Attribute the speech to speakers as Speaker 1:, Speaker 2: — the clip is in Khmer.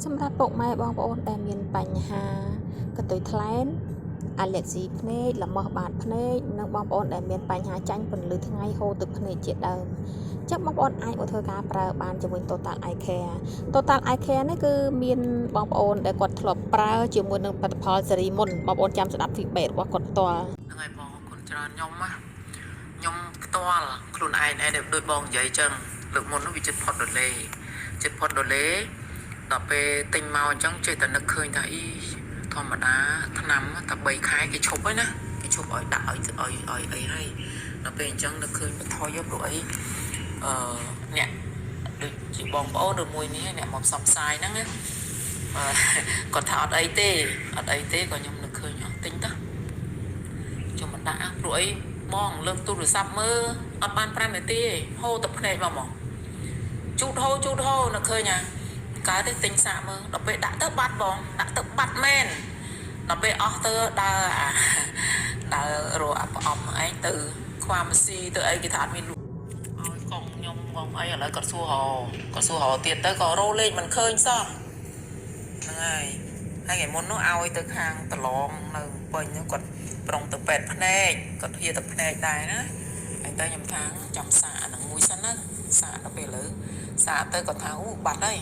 Speaker 1: សម្រាប់ពុកម៉ែបងប្អូនដែលមានបញ្ហាកន្ទុយថ្លែនអាឡែស៊ីភ្នែកលមាស់បាតភ្នែកនិងបងប្អូនដែលមានបញ្ហាចាញ់ពន្លឺថ្ងៃហូរទឹកភ្នែកជាដើមចឹងបងប្អូនអាចធ្វើការប្រើបានជាមួយ Total Eye Care Total Eye Care នេះគឺមានបងប្អូនដែលគាត់ធ្លាប់ប្រើជាមួយនឹងផលិតផលស៊េរីមុនបងប្អូនចាំស្ដាប់ feedback របស់គាត់ផ្ទាល់
Speaker 2: ហ្នឹងហើយបងគុណច្រើនខ្ញុំផ្ទាល់ខ្លួនឯងដូចបងនិយាយចឹងលើកមុននោះវាចិត្តផុតដុលេដល់ពេលទិញមកអញ្ចឹងចេះតែនឹកឃើញថាអីធម្មតាឆ្នាំតែ3ខែគេឈប់ហើយណាគេឈប់ឲ្យដាក់ឲ្យអីហើយដល់ពេលអញ្ចឹងនឹកឃើញបន្ថយយកព្រោះអីអ្នកដូចជាបងប្អូនឬមួយនេះអ្នកមកផ្សព្វផ្សាយហ្នឹងណាគាត់ថាអត់អីទេក៏ខ្ញុំនឹកឃើញអត់ទិញទៅខ្ញុំមិនដាក់ព្រោះអីបងលើកទូរស័ព្ទមើលអត់បាន5នាទីទេហូរទឹកភ្នែកមកជូតហូរនឹកឃើញកើតទេទិញសាកមើលដល់ពេលដាក់ទៅបាត់បងដាក់ទៅបាត់មែនដល់ពេលអស់ទៅដើររកប្រអប់ឯងទៅខ្វាម៉ាស៊ីទៅអីគេថាអត់មានលក់ឲ្យកងខ្ញុំបងអីឥឡូវគាត់សួររទៀតទៅក៏រោលេខមិនឃើញសោះហ្នឹងហើយថ្ងៃមុននោះឲ្យទៅខាងប្រឡងនៅពេញគាត់ប្រុងទៅពេទ្យភ្នែកគាត់ហៀទឹកភ្នែកដែរណាហើយតែខ្ញុំថាចាំសាកអានឹងមួយសិនណាសាកដល់ពេលឥឡូវសាកទៅគាត់ថាអូបាត់ហើយ